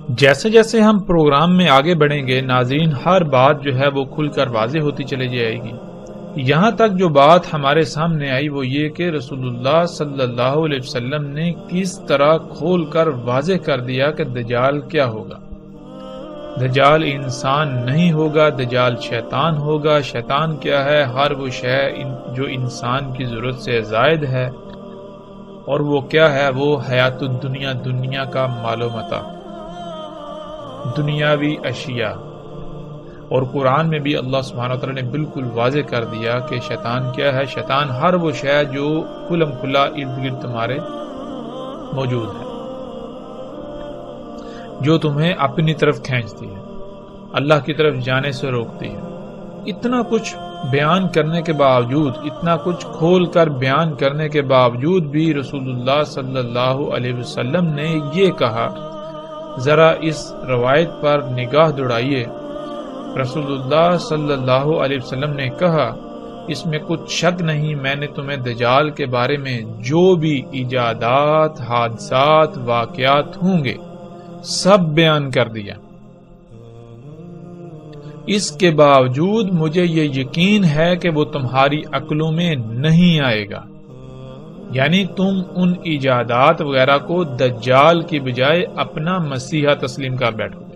جیسے جیسے ہم پروگرام میں آگے بڑھیں گے ناظرین، ہر بات جو ہے وہ کھل کر واضح ہوتی چلی جائے گی۔ یہاں تک جو بات ہمارے سامنے آئی وہ یہ کہ رسول اللہ صلی اللہ علیہ وسلم نے کس طرح کھول کر واضح کر دیا کہ دجال کیا ہوگا۔ دجال انسان نہیں ہوگا، دجال شیطان ہوگا۔ شیطان کیا ہے؟ ہر وہ شے جو انسان کی ضرورت سے زائد ہے، اور وہ کیا ہے؟ وہ حیات الدنیا، دنیا کا مال و متاع، دنیاوی اشیاء۔ اور قرآن میں بھی اللہ سبحانہ وتعالی نے بالکل واضح کر دیا کہ شیطان کیا ہے؟ شیطان ہر وہ شے جو کھلم کھلا ارد گرد تمہارے موجود ہے، جو تمہیں اپنی طرف کھینچتی ہے، اللہ کی طرف جانے سے روکتی ہے۔ اتنا کچھ بیان کرنے کے باوجود، اتنا کچھ کھول کر بیان کرنے کے باوجود بھی رسول اللہ صلی اللہ علیہ وسلم نے یہ کہا، ذرا اس روایت پر نگاہ دوڑائیے۔ رسول اللہ صلی اللہ علیہ وسلم نے کہا، اس میں کچھ شک نہیں، میں نے تمہیں دجال کے بارے میں جو بھی ایجادات، حادثات، واقعات ہوں گے سب بیان کر دیا۔ اس کے باوجود مجھے یہ یقین ہے کہ وہ تمہاری عقلوں میں نہیں آئے گا، یعنی تم ان ایجادات وغیرہ کو دجال کی بجائے اپنا مسیحا تسلیم کر بیٹھو گے۔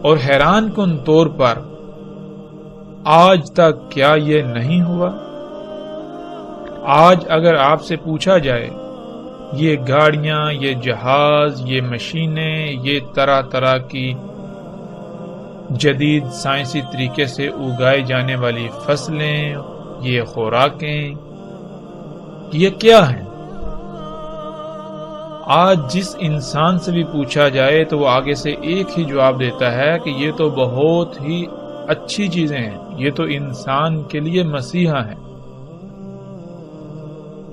اور حیران کن طور پر آج تک کیا یہ نہیں ہوا؟ آج اگر آپ سے پوچھا جائے یہ گاڑیاں، یہ جہاز، یہ مشینیں، یہ طرح طرح کی جدید سائنسی طریقے سے اگائی جانے والی فصلیں، یہ خوراکیں، یہ کیا ہیں؟ آج جس انسان سے بھی پوچھا جائے تو وہ آگے سے ایک ہی جواب دیتا ہے کہ یہ تو بہت ہی اچھی چیزیں ہیں، یہ تو انسان کے لیے مسیحا ہے۔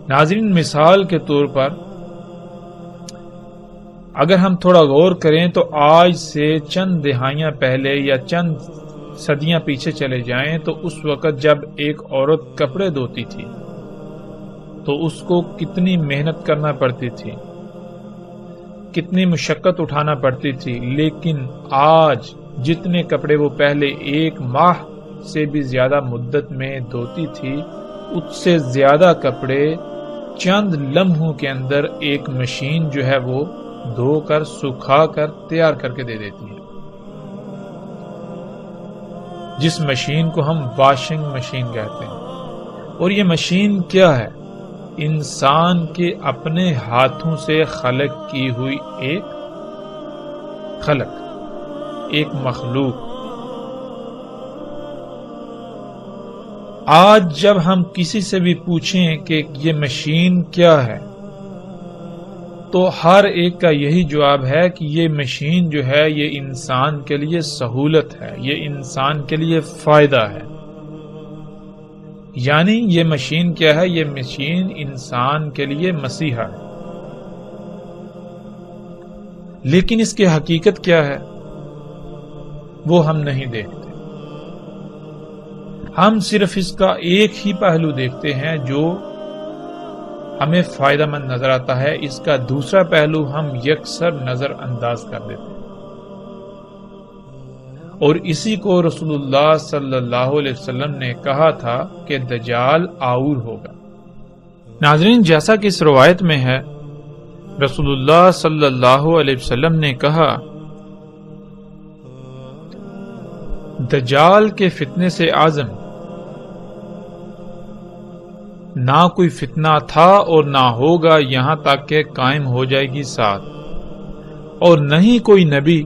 ناظرین، مثال کے طور پر اگر ہم تھوڑا غور کریں تو آج سے چند دہائیاں پہلے یا چند صدیاں پیچھے چلے جائیں تو اس وقت جب ایک عورت کپڑے دھوتی تھی تو اس کو کتنی محنت کرنا پڑتی تھی، کتنی مشقت اٹھانا پڑتی تھی، لیکن آج جتنے کپڑے وہ پہلے ایک ماہ سے بھی زیادہ مدت میں دھوتی تھی، اس سے زیادہ کپڑے چند لمحوں کے اندر ایک مشین جو ہے وہ دھو کر، سکھا کر تیار کر کے دے دیتی ہے، جس مشین کو ہم واشنگ مشین کہتے ہیں۔ اور یہ مشین کیا ہے؟ انسان کے اپنے ہاتھوں سے خلق کی ہوئی ایک مخلوق۔ آج جب ہم کسی سے بھی پوچھیں کہ یہ مشین کیا ہے تو ہر ایک کا یہی جواب ہے کہ یہ مشین جو ہے یہ انسان کے لیے سہولت ہے، یہ انسان کے لیے فائدہ ہے۔ یعنی یہ مشین کیا ہے؟ یہ مشین انسان کے لیے مسیحا ہے۔ لیکن اس کی حقیقت کیا ہے وہ ہم نہیں دیکھتے۔ ہم صرف اس کا ایک ہی پہلو دیکھتے ہیں جو ہمیں فائدہ مند نظر آتا ہے، اس کا دوسرا پہلو ہم یکسر نظر انداز کر دیتے ہیں۔ اور اسی کو رسول اللہ صلی اللہ علیہ وسلم نے کہا تھا کہ دجال آور ہوگا۔ ناظرین، جیسا کہ اس روایت میں ہے، رسول اللہ صلی اللہ علیہ وسلم نے کہا، دجال کے فتنے سے اعظم نہ کوئی فتنہ تھا اور نہ ہوگا یہاں تک کہ قائم ہو جائے گی ساتھ، اور نہ ہی کوئی نبی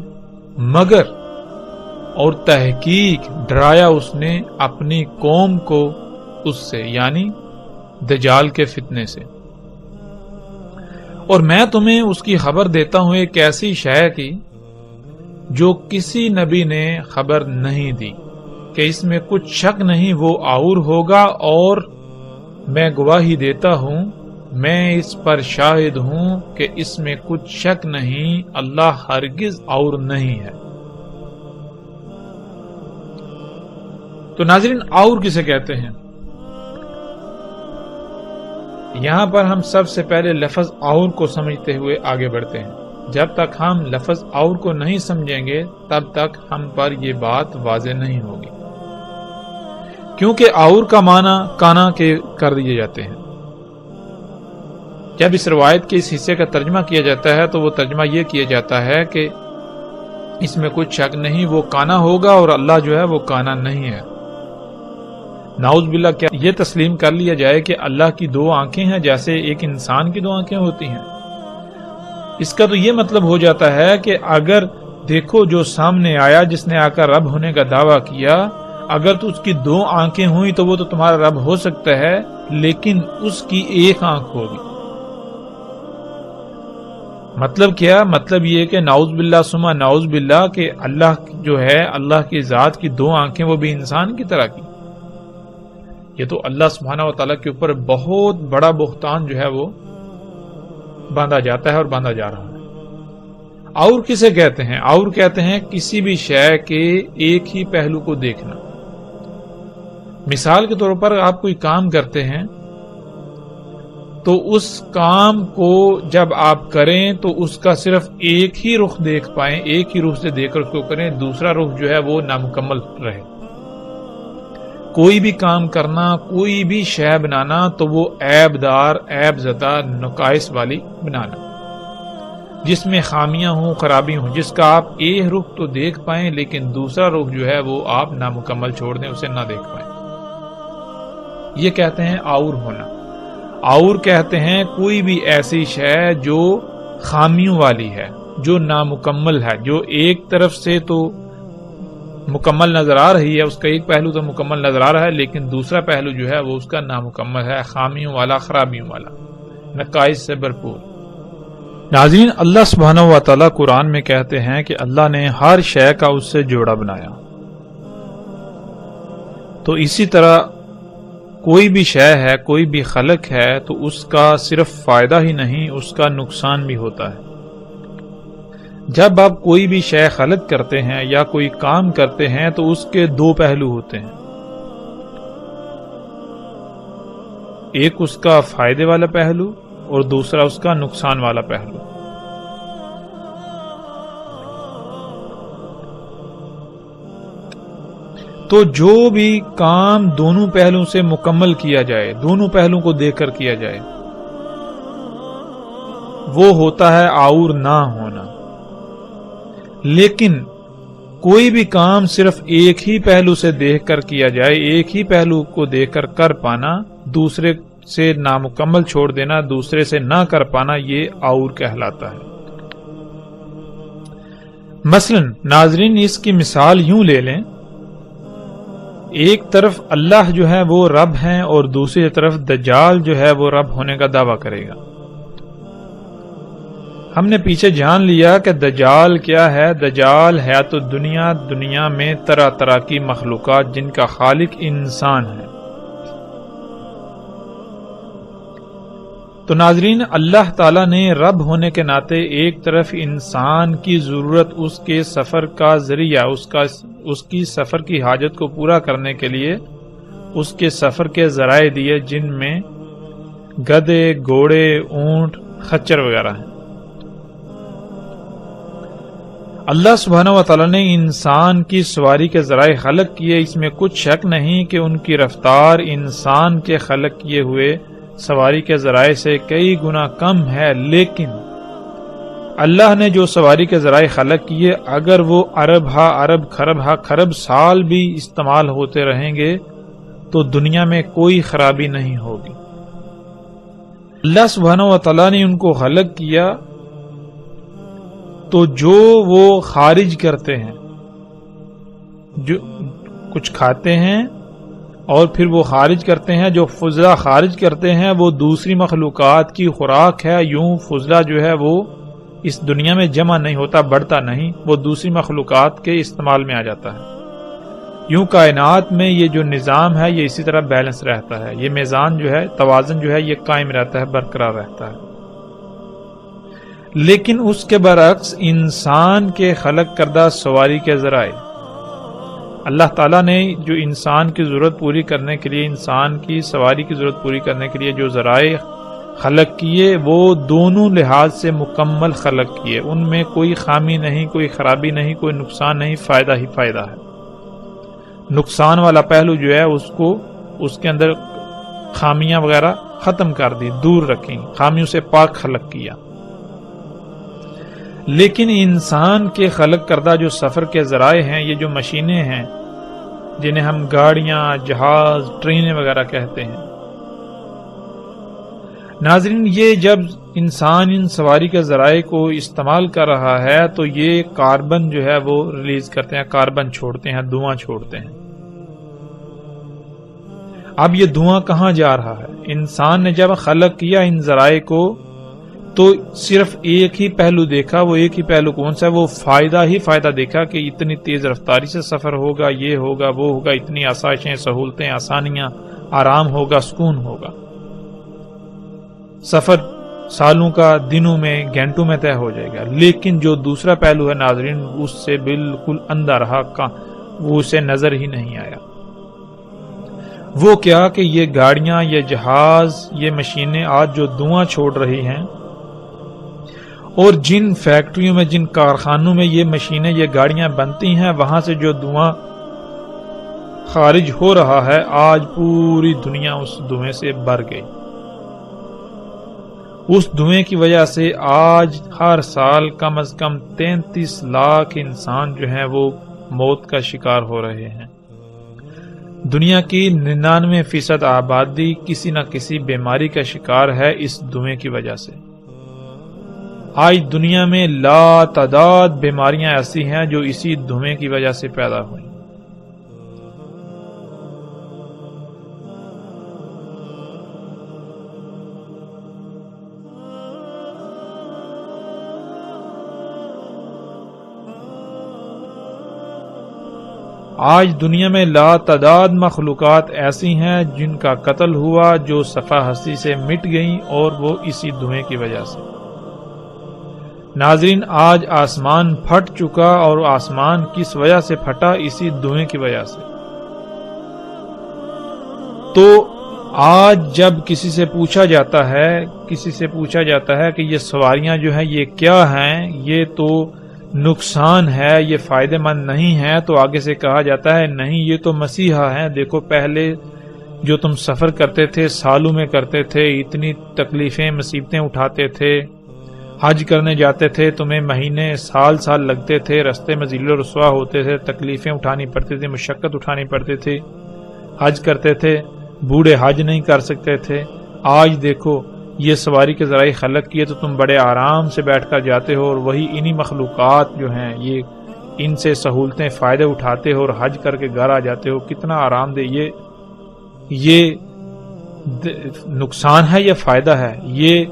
مگر اور تحقیق ڈرایا اس نے اپنی قوم کو اس سے، یعنی دجال کے فتنے سے۔ اور میں تمہیں اس کی خبر دیتا ہوں ایک ایسی شے کی جو کسی نبی نے خبر نہیں دی، کہ اس میں کچھ شک نہیں وہ آور ہوگا، اور میں گواہی دیتا ہوں، میں اس پر شاہد ہوں کہ اس میں کچھ شک نہیں، اللہ ہرگز اور نہیں ہے۔ تو ناظرین، آور کسے کہتے ہیں؟ یہاں پر ہم سب سے پہلے لفظ اور کو سمجھتے ہوئے آگے بڑھتے ہیں۔ جب تک ہم لفظ اور کو نہیں سمجھیں گے تب تک ہم پر یہ بات واضح نہیں ہوگی، کیونکہ اور کا معنی کانا کے کر دیے جاتے ہیں۔ جب اس روایت کے اس حصے کا ترجمہ کیا جاتا ہے تو وہ ترجمہ یہ کیا جاتا ہے کہ اس میں کچھ شک نہیں، وہ کانا ہوگا اور اللہ جو ہے وہ کانا نہیں ہے۔ نعوذ باللہ، کیا یہ تسلیم کر لیا جائے کہ اللہ کی دو آنکھیں ہیں جیسے ایک انسان کی دو آنکھیں ہوتی ہیں؟ اس کا تو یہ مطلب ہو جاتا ہے کہ اگر دیکھو جو سامنے آیا جس نے آ کر رب ہونے کا دعویٰ کیا، اگر تو اس کی دو آنکھیں ہوئی تو وہ تو تمہارا رب ہو سکتا ہے، لیکن اس کی ایک آنکھ ہوگی۔ مطلب کیا؟ مطلب یہ کہ نعوذ باللہ ثم نعوذ باللہ کہ اللہ جو ہے، اللہ کی ذات کی دو آنکھیں وہ بھی انسان کی طرح کی۔ یہ تو اللہ سبحانہ و تعالیٰ کے اوپر بہت بڑا بہتان جو ہے وہ باندھا جاتا ہے اور باندھا جا رہا ہے۔ اور کسے کہتے ہیں؟ اور کہتے ہیں کسی بھی شے کے ایک ہی پہلو کو دیکھنا۔ مثال کے طور پر آپ کوئی کام کرتے ہیں تو اس کام کو جب آپ کریں تو اس کا صرف ایک ہی رخ دیکھ پائیں، ایک ہی رخ سے دیکھ کر اس کو کریں، دوسرا رخ جو ہے وہ نامکمل رہے۔ کوئی بھی کام کرنا، کوئی بھی شے بنانا تو وہ عیب دار، عیب زدہ، نقائص والی بنانا، جس میں خامیاں ہوں، خرابی ہوں، جس کا آپ ایک رخ تو دیکھ پائیں لیکن دوسرا رخ جو ہے وہ آپ نامکمل چھوڑ دیں، اسے نہ دیکھ پائیں۔ یہ کہتے ہیں اور ہونا۔ اور کہتے ہیں کوئی بھی ایسی شے جو خامیوں والی ہے، جو نامکمل ہے، جو ایک طرف سے تو مکمل نظر آ رہی ہے، اس کا ایک پہلو تو مکمل نظر آ رہا ہے لیکن دوسرا پہلو جو ہے وہ اس کا نامکمل ہے، خامیوں والا، خرابیوں والا، نقائص سے بھرپور۔ ناظرین، اللہ سبحانہ و تعالیٰ قرآن میں کہتے ہیں کہ اللہ نے ہر شے کا اس سے جوڑا بنایا، تو اسی طرح کوئی بھی شے ہے، کوئی بھی خلق ہے تو اس کا صرف فائدہ ہی نہیں، اس کا نقصان بھی ہوتا ہے۔ جب آپ کوئی بھی شے خلق کرتے ہیں یا کوئی کام کرتے ہیں تو اس کے دو پہلو ہوتے ہیں، ایک اس کا فائدے والا پہلو اور دوسرا اس کا نقصان والا پہلو۔ تو جو بھی کام دونوں پہلوؤں سے مکمل کیا جائے، دونوں پہلوؤں کو دیکھ کر کیا جائے، وہ ہوتا ہے اور نہ ہونا۔ لیکن کوئی بھی کام صرف ایک ہی پہلو سے دیکھ کر کیا جائے، ایک ہی پہلو کو دیکھ کر پانا، دوسرے سے نامکمل چھوڑ دینا، دوسرے سے نہ کر پانا، یہ اور کہلاتا ہے۔ مثلا ناظرین، اس کی مثال یوں لے لیں، ایک طرف اللہ جو ہے وہ رب ہیں اور دوسری طرف دجال جو ہے وہ رب ہونے کا دعویٰ کرے گا۔ ہم نے پیچھے جان لیا کہ دجال کیا ہے۔ دجال ہے تو دنیا میں طرح طرح کی مخلوقات جن کا خالق انسان ہے۔ تو ناظرین، اللہ تعالیٰ نے رب ہونے کے ناطے ایک طرف انسان کی ضرورت، اس کے سفر کا ذریعہ، اس کی سفر کی حاجت کو پورا کرنے کے لیے اس کے سفر کے ذرائع دیے، جن میں گدھے، گھوڑے، اونٹ، خچر وغیرہ ہیں۔ اللہ سبحانہ و تعالیٰ نے انسان کی سواری کے ذرائع خلق کیے، اس میں کچھ شک نہیں کہ ان کی رفتار انسان کے خلق کیے ہوئے سواری کے ذرائع سے کئی گنا کم ہے، لیکن اللہ نے جو سواری کے ذرائع خلق کیے، اگر وہ ارب ہا ارب، خرب ہا خرب سال بھی استعمال ہوتے رہیں گے تو دنیا میں کوئی خرابی نہیں ہوگی۔ اللہ سبحانہ و تعالیٰ نے ان کو خلق کیا تو جو وہ خارج کرتے ہیں، جو کچھ کھاتے ہیں اور پھر وہ خارج کرتے ہیں، جو فضلہ خارج کرتے ہیں وہ دوسری مخلوقات کی خوراک ہے۔ یوں فضلہ جو ہے وہ اس دنیا میں جمع نہیں ہوتا، بڑھتا نہیں، وہ دوسری مخلوقات کے استعمال میں آ جاتا ہے۔ یوں کائنات میں یہ جو نظام ہے یہ اسی طرح بیلنس رہتا ہے، یہ میزان جو ہے، توازن جو ہے یہ قائم رہتا ہے، برقرار رہتا ہے۔ لیکن اس کے برعکس انسان کے خلق کردہ سواری کے ذرائع، اللہ تعالیٰ نے جو انسان کی ضرورت پوری کرنے کے لیے، انسان کی سواری کی ضرورت پوری کرنے کے لیے جو ذرائع خلق کیے وہ دونوں لحاظ سے مکمل خلق کیے، ان میں کوئی خامی نہیں، کوئی خرابی نہیں، کوئی نقصان نہیں، فائدہ ہی فائدہ ہے۔ نقصان والا پہلو جو ہے اس کے اندر خامیاں وغیرہ ختم کر دی، دور رکھیں، خامیوں سے پاک خلق کیا۔ لیکن انسان کے خلق کردہ جو سفر کے ذرائع ہیں، یہ جو مشینیں ہیں جنہیں ہم گاڑیاں، جہاز، ٹرینیں وغیرہ کہتے ہیں، ناظرین یہ جب انسان ان سواری کے ذرائع کو استعمال کر رہا ہے تو یہ کاربن جو ہے وہ ریلیز کرتے ہیں، کاربن چھوڑتے ہیں، دھواں چھوڑتے ہیں۔ اب یہ دھواں کہاں جا رہا ہے؟ انسان نے جب خلق کیا ان ذرائع کو تو صرف ایک ہی پہلو دیکھا، وہ ایک ہی پہلو کون سا ہے؟ وہ فائدہ ہی فائدہ دیکھا کہ اتنی تیز رفتاری سے سفر ہوگا، یہ ہوگا، وہ ہوگا، اتنی آسائشیں، سہولتیں، آسانیاں، آرام ہوگا، سکون ہوگا، سفر سالوں کا دنوں میں، گھنٹوں میں طے ہو جائے گا۔ لیکن جو دوسرا پہلو ہے ناظرین، اس سے بالکل اندھا رہا، وہ اسے نظر ہی نہیں آیا۔ وہ کیا کہ یہ گاڑیاں، یہ جہاز، یہ مشینیں آج جو دھواں چھوڑ رہی ہیں، اور جن فیکٹریوں میں، جن کارخانوں میں یہ مشینیں، یہ گاڑیاں بنتی ہیں، وہاں سے جو دھواں خارج ہو رہا ہے، آج پوری دنیا اس دھوئیں سے بھر گئی۔ اس دھوئیں کی وجہ سے آج ہر سال کم از کم 33 لاکھ انسان جو ہیں وہ موت کا شکار ہو رہے ہیں۔ دنیا کی 99% آبادی کسی نہ کسی بیماری کا شکار ہے اس دھوئیں کی وجہ سے۔ آج دنیا میں لا تعداد بیماریاں ایسی ہیں جو اسی دھوئیں کی وجہ سے پیدا ہوئیں۔ آج دنیا میں لا تعداد مخلوقات ایسی ہیں جن کا قتل ہوا، جو صفحہ ہستی سے مٹ گئیں، اور وہ اسی دھوئیں کی وجہ سے۔ ناظرین آج آسمان پھٹ چکا، اور آسمان کس وجہ سے پھٹا؟ اسی دھوئیں کی وجہ سے۔ تو آج جب کسی سے پوچھا جاتا ہے کہ یہ سواریاں جو ہیں یہ کیا ہیں، یہ تو نقصان ہے، یہ فائدہ مند نہیں ہے، تو آگے سے کہا جاتا ہے نہیں، یہ تو مسیحا ہیں۔ دیکھو پہلے جو تم سفر کرتے تھے، سالوں میں کرتے تھے، اتنی تکلیفیں، مصیبتیں اٹھاتے تھے، حج کرنے جاتے تھے، تمہیں مہینے، سال لگتے تھے، رستے میں ذل و رسوا ہوتے تھے، تکلیفیں اٹھانی پڑتی تھی، مشقت اٹھانی پڑتی تھی، حج کرتے تھے، بوڑھے حج نہیں کر سکتے تھے۔ آج دیکھو یہ سواری کے ذرائع خلق کیے تو تم بڑے آرام سے بیٹھ کر جاتے ہو، اور وہی انہی مخلوقات جو ہیں یہ ان سے سہولتیں، فائدے اٹھاتے ہو اور حج کر کے گھر آ جاتے ہو۔ کتنا آرام دہ! یہ نقصان ہے یا فائدہ ہے؟ یہ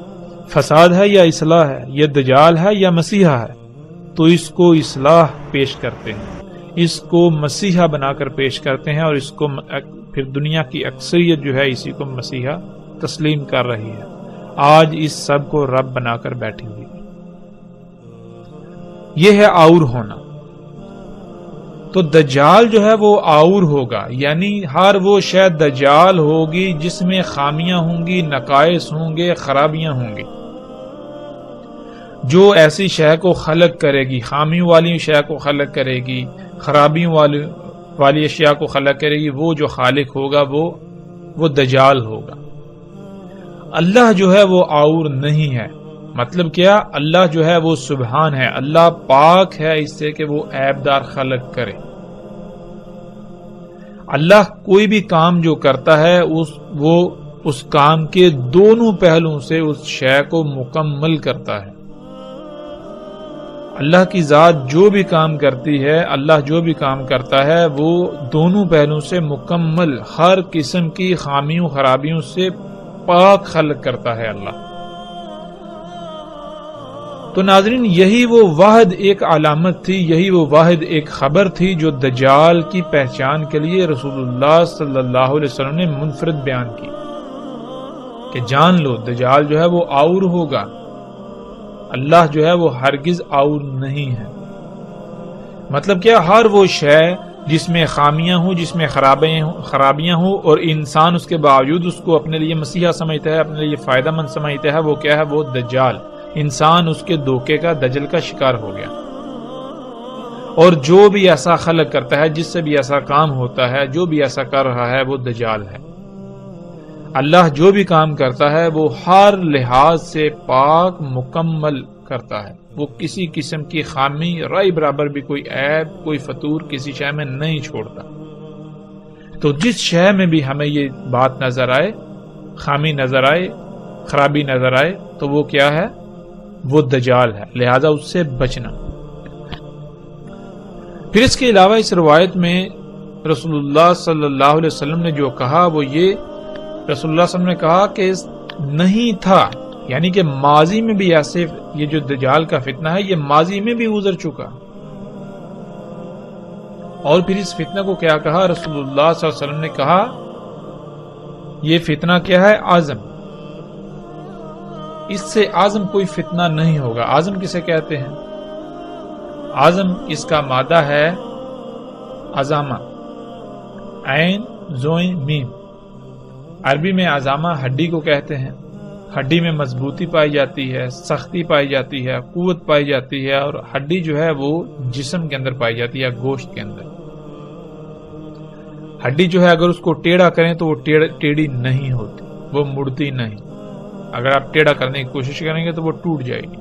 فساد ہے یا اصلاح ہے؟ یہ دجال ہے یا مسیحا ہے؟ تو اس کو اصلاح پیش کرتے ہیں، اس کو مسیحا بنا کر پیش کرتے ہیں، اور اس کو پھر دنیا کی اکثریت جو ہے اسی کو مسیحا تسلیم کر رہی ہے۔ آج اس سب کو رب بنا کر بیٹھی ہوئی ہے۔ یہ ہے آور ہونا۔ تو دجال جو ہے وہ آور ہوگا، یعنی ہر وہ شے دجال ہوگی جس میں خامیاں ہوں گی، نقائص ہوں گے، خرابیاں ہوں گی۔ جو ایسی شے کو خلق کرے گی، خامیوں والی شے کو خلق کرے گی، خرابیوں والی اشیاء کو خلق کرے گی، وہ جو خالق ہوگا وہ دجال ہوگا۔ اللہ جو ہے وہ آور نہیں ہے۔ مطلب کیا؟ اللہ جو ہے وہ سبحان ہے، اللہ پاک ہے اس سے کہ وہ عیبدار خلق کرے۔ اللہ کوئی بھی کام جو کرتا ہے وہ اس کام کے دونوں پہلوؤں سے اس شے کو مکمل کرتا ہے۔ اللہ کی ذات جو بھی کام کرتی ہے، اللہ جو بھی کام کرتا ہے، وہ دونوں پہلوؤں سے مکمل، ہر قسم کی خامیوں، خرابیوں سے پاک خلق کرتا ہے اللہ۔ تو ناظرین یہی وہ واحد ایک علامت تھی، یہی وہ واحد ایک خبر تھی جو دجال کی پہچان کے لیے رسول اللہ صلی اللہ علیہ وسلم نے منفرد بیان کی کہ جان لو دجال جو ہے وہ آور ہوگا، اللہ جو ہے وہ ہرگز آور نہیں ہے۔ مطلب کیا؟ ہر وہ شے جس میں خامیاں ہوں، جس میں خرابیاں ہوں، اور انسان اس کے باوجود اس کو اپنے لیے مسیحا سمجھتا ہے، اپنے لیے فائدہ مند سمجھتا ہے، وہ کیا ہے؟ وہ دجال۔ انسان اس کے دھوکے کا، دجل کا شکار ہو گیا۔ اور جو بھی ایسا خلق کرتا ہے، جس سے بھی ایسا کام ہوتا ہے، جو بھی ایسا کر رہا ہے، وہ دجال ہے۔ اللہ جو بھی کام کرتا ہے وہ ہر لحاظ سے پاک مکمل کرتا ہے، وہ کسی قسم کی خامی، رائی برابر بھی کوئی عیب، کوئی فطور کسی شے میں نہیں چھوڑتا۔ تو جس شے میں بھی ہمیں یہ بات نظر آئے، خامی نظر آئے، خرابی نظر آئے، تو وہ کیا ہے؟ وہ دجال ہے، لہذا اس سے بچنا۔ پھر اس کے علاوہ اس روایت میں رسول اللہ صلی اللہ علیہ وسلم نے جو کہا وہ یہ، رسول اللہ صلی اللہ علیہ وسلم نے کہا کہ نہیں تھا، یعنی کہ ماضی میں بھی ایسے، یہ جو دجال کا فتنہ ہے یہ ماضی میں بھی گزر چکا۔ اور پھر اس فتنہ کو کیا کہا رسول اللہ صلی اللہ علیہ وسلم نے؟ کہا یہ فتنہ کیا ہے؟ عزم، اس سے اعظم کوئی فتنہ نہیں ہوگا۔ اعظم کسے کہتے ہیں؟ اعظم اس کا مادہ ہے عظامہ، عین زوئیں میم۔ عربی میں عظامہ ہڈی کو کہتے ہیں۔ ہڈی میں مضبوطی پائی جاتی ہے، سختی پائی جاتی ہے، قوت پائی جاتی ہے، اور ہڈی جو ہے وہ جسم کے اندر پائی جاتی ہے، گوشت کے اندر۔ ہڈی جو ہے اگر اس کو ٹیڑھا کریں تو وہ ٹیڑھی نہیں ہوتی، وہ مڑتی نہیں۔ اگر آپ ٹیڑھا کرنے کی کوشش کریں گے تو وہ ٹوٹ جائے گی۔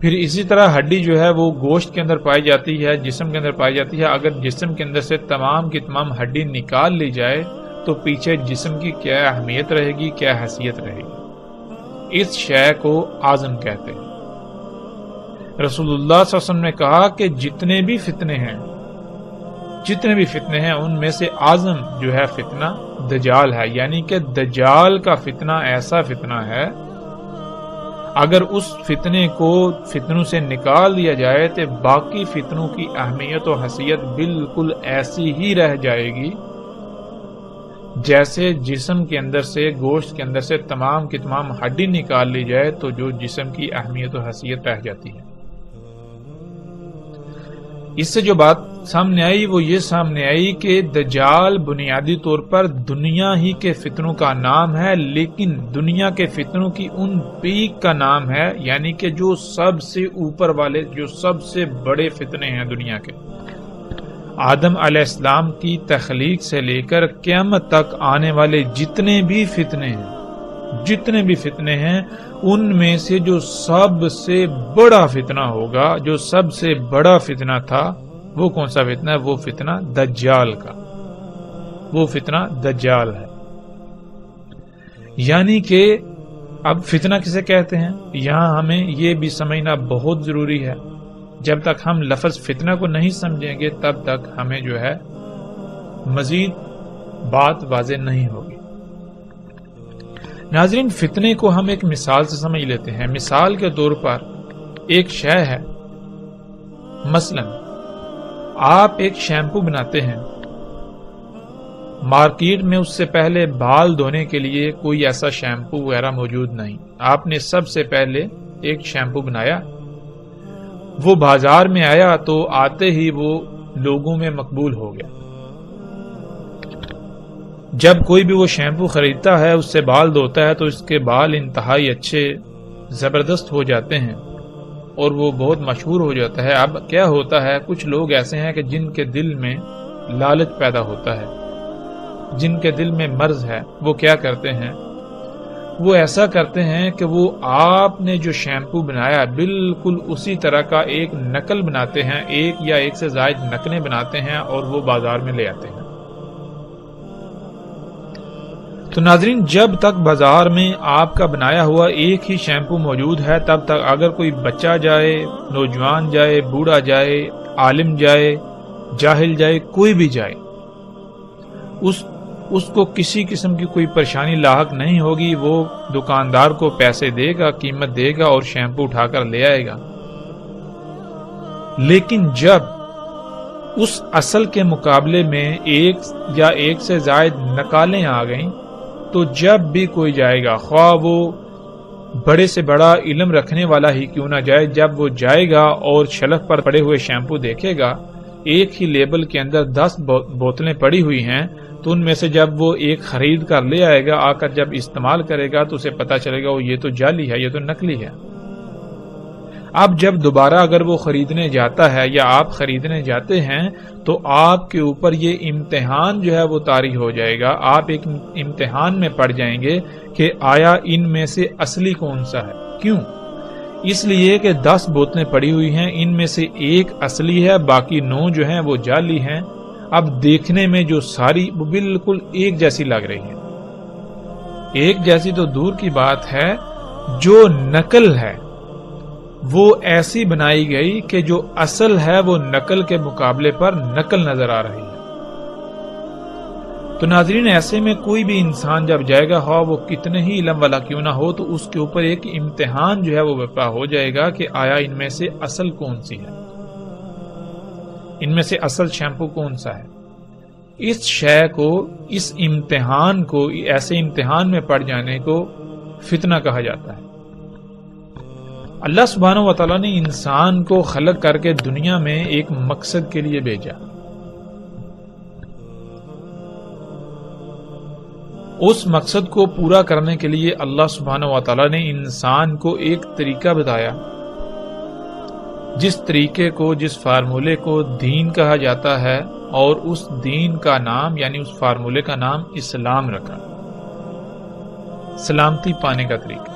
پھر اسی طرح ہڈی جو ہے وہ گوشت کے اندر پائی جاتی ہے، جسم کے اندر پائی جاتی ہے۔ اگر جسم کے اندر سے تمام کی تمام ہڈی نکال لی جائے تو پیچھے جسم کی کیا اہمیت رہے گی، کیا حیثیت رہے گی؟ اس شے کو عظم کہتے ہیں۔ رسول اللہ صلی اللہ علیہ وسلم نے کہا کہ جتنے بھی فتنے ہیں ان میں سے اعظم جو ہے فتنہ دجال ہے، یعنی کہ دجال کا فتنہ ایسا فتنہ ہے، اگر اس فتنے کو فتنوں سے نکال دیا جائے تو باقی فتنوں کی اہمیت و حیثیت بالکل ایسی ہی رہ جائے گی جیسے جسم کے اندر سے، گوشت کے اندر سے تمام کی تمام ہڈی نکال لی جائے تو جو جسم کی اہمیت و حیثیت رہ جاتی ہے۔ اس سے جو بات سامنے آئی وہ یہ سامنے آئی کہ دجال بنیادی طور پر دنیا ہی کے فتنوں کا نام ہے، لیکن دنیا کے فتنوں کی ان پیک کا نام ہے، یعنی کہ جو سب سے اوپر والے، جو سب سے بڑے فتنے ہیں دنیا کے۔ آدم علیہ السلام کی تخلیق سے لے کر قیامت تک آنے والے جتنے بھی فتنے ہیں ان میں سے جو سب سے بڑا فتنہ ہوگا، جو سب سے بڑا فتنہ تھا، وہ کون سا فتنہ ہے؟ وہ فتنہ دجال کا، وہ فتنہ دجال ہے۔ یعنی کہ اب فتنہ کسے کہتے ہیں یہاں ہمیں یہ بھی سمجھنا بہت ضروری ہے۔ جب تک ہم لفظ فتنہ کو نہیں سمجھیں گے تب تک ہمیں جو ہے مزید بات واضح نہیں ہوگی۔ ناظرین، فتنے کو ہم ایک مثال سے سمجھ لیتے ہیں۔ مثال کے طور پر ایک شے ہے، مثلا آپ ایک شیمپو بناتے ہیں، مارکیٹ میں اس سے پہلے بال دھونے کے لیے کوئی ایسا شیمپو وغیرہ موجود نہیں، آپ نے سب سے پہلے ایک شیمپو بنایا، وہ بازار میں آیا تو آتے ہی وہ لوگوں میں مقبول ہو گیا۔ جب کوئی بھی وہ شیمپو خریدتا ہے، اس سے بال دھوتا ہے تو اس کے بال انتہائی اچھے، زبردست ہو جاتے ہیں اور وہ بہت مشہور ہو جاتا ہے۔ اب کیا ہوتا ہے، کچھ لوگ ایسے ہیں کہ جن کے دل میں لالچ پیدا ہوتا ہے، جن کے دل میں مرض ہے، وہ کیا کرتے ہیں، وہ ایسا کرتے ہیں کہ وہ آپ نے جو شیمپو بنایا بالکل اسی طرح کا ایک نقل بناتے ہیں، ایک یا ایک سے زائد نقلیں بناتے ہیں اور وہ بازار میں لے آتے ہیں۔ تو ناظرین، جب تک بازار میں آپ کا بنایا ہوا ایک ہی شیمپو موجود ہے تب تک اگر کوئی بچہ جائے، نوجوان جائے، بوڑھا جائے، عالم جائے، جاہل جائے، کوئی بھی جائے، اس کو کسی قسم کی کوئی پریشانی لاحق نہیں ہوگی۔ وہ دکاندار کو پیسے دے گا، قیمت دے گا اور شیمپو اٹھا کر لے آئے گا۔ لیکن جب اس اصل کے مقابلے میں ایک یا ایک سے زائد نقالیں آ گئیں تو جب بھی کوئی جائے گا، خواہ وہ بڑے سے بڑا علم رکھنے والا ہی کیوں نہ جائے، جب وہ جائے گا اور شیلف پر پڑے ہوئے شیمپو دیکھے گا ایک ہی لیبل کے اندر 10 بوتلیں پڑی ہوئی ہیں تو ان میں سے جب وہ ایک خرید کر لے آئے گا، آ کر جب استعمال کرے گا تو اسے پتا چلے گا وہ یہ تو جعلی ہے، یہ تو نکلی ہے۔ اب جب دوبارہ اگر وہ خریدنے جاتا ہے یا آپ خریدنے جاتے ہیں تو آپ کے اوپر یہ امتحان جو ہے وہ طاری ہو جائے گا، آپ ایک امتحان میں پڑ جائیں گے کہ آیا ان میں سے اصلی کون سا ہے۔ کیوں؟ اس لیے کہ 10 بوتلیں پڑی ہوئی ہیں، ان میں سے ایک اصلی ہے، باقی 9 جو ہیں وہ جعلی ہیں۔ اب دیکھنے میں جو ساری وہ بالکل ایک جیسی لگ رہی ہیں، ایک جیسی تو دور کی بات ہے، جو نقل ہے وہ ایسی بنائی گئی کہ جو اصل ہے وہ نقل کے مقابلے پر نقل نظر آ رہی ہے۔ تو ناظرین، ایسے میں کوئی بھی انسان جب جائے گا، ہاں وہ کتنے ہی علم والا کیوں نہ ہو، تو اس کے اوپر ایک امتحان جو ہے وہ برپا ہو جائے گا کہ آیا ان میں سے اصل کون سی ہے، ان میں سے اصل شیمپو کون سا ہے۔ اس شے کو، اس امتحان کو، ایسے امتحان میں پڑ جانے کو فتنہ کہا جاتا ہے۔ اللہ سبحانہ و تعالیٰ نے انسان کو خلق کر کے دنیا میں ایک مقصد کے لیے بھیجا۔ اس مقصد کو پورا کرنے کے لیے اللہ سبحانہ و تعالیٰ نے انسان کو ایک طریقہ بتایا، جس طریقے کو، جس فارمولے کو دین کہا جاتا ہے، اور اس دین کا نام یعنی اس فارمولے کا نام اسلام رکھا، سلامتی پانے کا طریقہ۔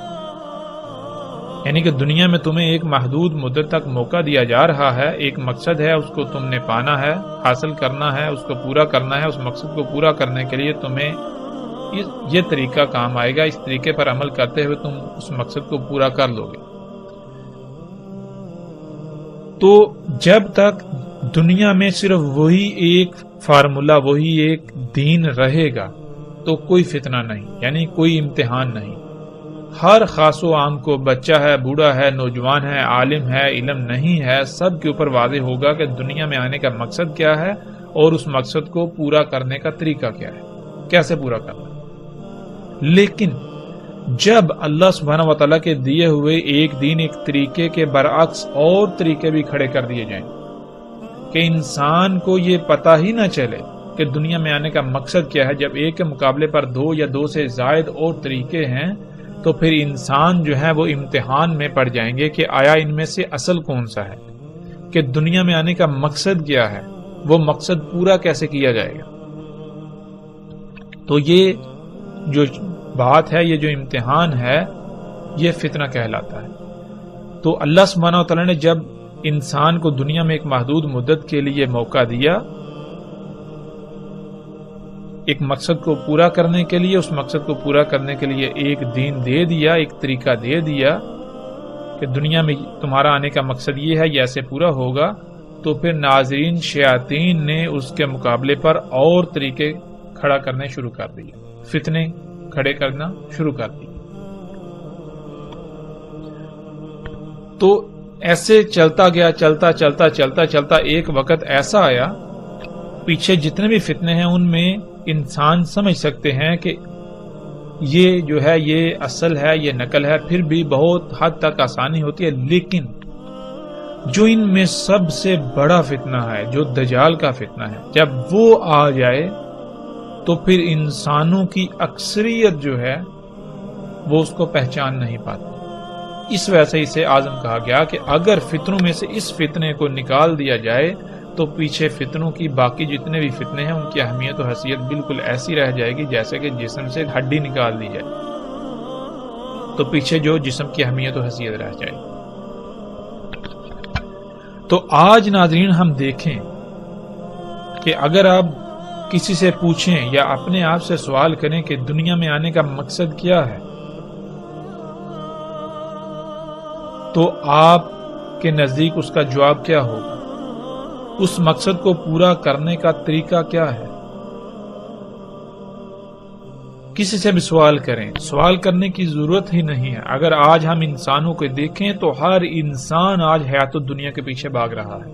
یعنی کہ دنیا میں تمہیں ایک محدود مدت تک موقع دیا جا رہا ہے، ایک مقصد ہے، اس کو تم نے پانا ہے، حاصل کرنا ہے، اس کو پورا کرنا ہے۔ اس مقصد کو پورا کرنے کے لیے تمہیں یہ طریقہ کام آئے گا، اس طریقے پر عمل کرتے ہوئے تم اس مقصد کو پورا کر لو گے۔ تو جب تک دنیا میں صرف وہی ایک فارمولا، وہی ایک دین رہے گا تو کوئی فتنہ نہیں، یعنی کوئی امتحان نہیں۔ ہر خاص و عام کو، بچہ ہے، بوڑھا ہے، نوجوان ہے، عالم ہے، علم نہیں ہے، سب کے اوپر واضح ہوگا کہ دنیا میں آنے کا مقصد کیا ہے اور اس مقصد کو پورا کرنے کا طریقہ کیا ہے، کیسے پورا کرنا۔ لیکن جب اللہ سبحانہ و تعالیٰ کے دیے ہوئے ایک دین، ایک طریقے کے برعکس اور طریقے بھی کھڑے کر دیے جائیں کہ انسان کو یہ پتہ ہی نہ چلے کہ دنیا میں آنے کا مقصد کیا ہے، جب ایک کے مقابلے پر 2 یا 2 سے زائد اور طریقے ہیں تو پھر انسان جو ہے وہ امتحان میں پڑ جائیں گے کہ آیا ان میں سے اصل کون سا ہے، کہ دنیا میں آنے کا مقصد کیا ہے، وہ مقصد پورا کیسے کیا جائے گا۔ تو یہ جو بات ہے، یہ جو امتحان ہے، یہ فتنہ کہلاتا ہے۔ تو اللہ سبحانہ وتعالی نے جب انسان کو دنیا میں ایک محدود مدت کے لیے موقع دیا، ایک مقصد کو پورا کرنے کے لیے، اس مقصد کو پورا کرنے کے لیے ایک دین دے دیا، ایک طریقہ دے دیا کہ دنیا میں تمہارا آنے کا مقصد یہ ہے، یہ ایسے پورا ہوگا، تو پھر ناظرین شیاطین نے اس کے مقابلے پر اور طریقے کھڑا کرنے شروع کر دیے، فتنے کھڑے کرنا شروع کر دیے۔ تو ایسے چلتا گیا، چلتا ایک وقت ایسا آیا، پیچھے جتنے بھی فتنے ہیں ان میں انسان سمجھ سکتے ہیں کہ یہ جو ہے یہ اصل ہے، یہ نقل ہے، پھر بھی بہت حد تک آسانی ہوتی ہے۔ لیکن جو ان میں سب سے بڑا فتنہ ہے، جو دجال کا فتنہ ہے، جب وہ آ جائے تو پھر انسانوں کی اکثریت جو ہے وہ اس کو پہچان نہیں پاتی۔ اس وجہ سے اسے اعظم کہا گیا کہ اگر فتنوں میں سے اس فتنے کو نکال دیا جائے تو پیچھے فتنوں کی باقی جتنے بھی فتنے ہیں ان کی اہمیت و حیثیت بالکل ایسی رہ جائے گی جیسے کہ جسم سے ہڈی نکال دی جائے تو پیچھے جو جسم کی اہمیت و حیثیت رہ جائے گی۔ تو آج ناظرین ہم دیکھیں کہ اگر آپ کسی سے پوچھیں یا اپنے آپ سے سوال کریں کہ دنیا میں آنے کا مقصد کیا ہے، تو آپ کے نزدیک اس کا جواب کیا ہوگا؟ اس مقصد کو پورا کرنے کا طریقہ کیا ہے؟ کسی سے بھی سوال کریں، سوال کرنے کی ضرورت ہی نہیں ہے۔ اگر آج ہم انسانوں کو دیکھیں تو ہر انسان آج حیات الدنیا کے پیچھے بھاگ رہا ہے۔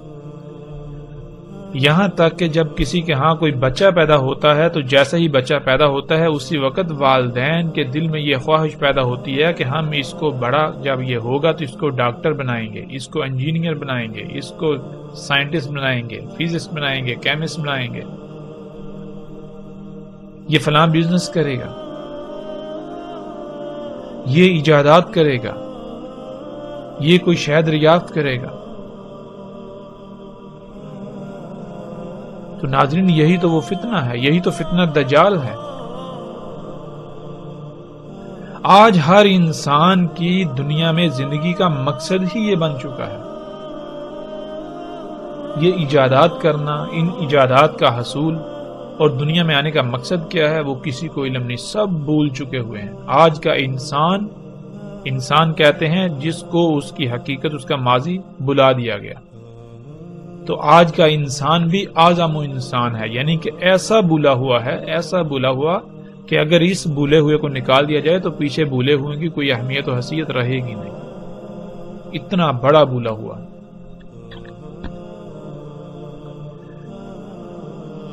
یہاں تک کہ جب کسی کے ہاں کوئی بچہ پیدا ہوتا ہے تو جیسے ہی بچہ پیدا ہوتا ہے اسی وقت والدین کے دل میں یہ خواہش پیدا ہوتی ہے کہ ہم اس کو بڑا جب یہ ہوگا تو اس کو ڈاکٹر بنائیں گے، اس کو انجینئر بنائیں گے، اس کو سائنٹسٹ بنائیں گے، فزسٹ بنائیں گے، کیمسٹ بنائیں گے، یہ فلاں بزنس کرے گا، یہ ایجادات کرے گا، یہ کوئی شہد دریافت کرے گا۔ تو ناظرین یہی تو وہ فتنہ ہے، یہی تو فتنہ دجال ہے۔ آج ہر انسان کی دنیا میں زندگی کا مقصد ہی یہ بن چکا ہے، یہ ایجادات کرنا، ان ایجادات کا حصول اور دنیا میں آنے کا مقصد کیا ہے وہ کسی کو علم نہیں، سب بھول چکے ہوئے ہیں۔ آج کا انسان کہتے ہیں جس کو اس کی حقیقت، اس کا ماضی بلا دیا گیا۔ تو آج کا انسان بھی اعظم انسان ہے، یعنی کہ ایسا بھولا ہوا ہے، ایسا بھولا ہوا کہ اگر اس بھولے ہوئے کو نکال دیا جائے تو پیچھے بھولے ہوئے کی کوئی اہمیت و حیثیت رہے گی نہیں، اتنا بڑا بھولا ہوا۔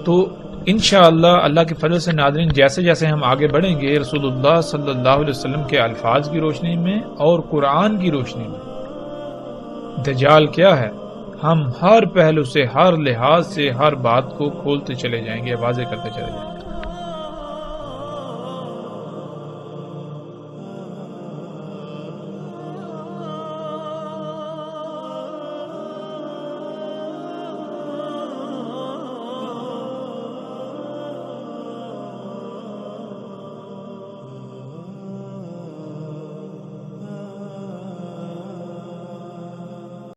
تو انشاءاللہ اللہ کے فضل سے ناظرین جیسے جیسے ہم آگے بڑھیں گے رسول اللہ صلی اللہ علیہ وسلم کے الفاظ کی روشنی میں اور قرآن کی روشنی میں دجال کیا ہے، ہم ہر پہلو سے، ہر لحاظ سے ہر بات کو کھولتے چلے جائیں گے، واضح کرتے چلے جائیں گے۔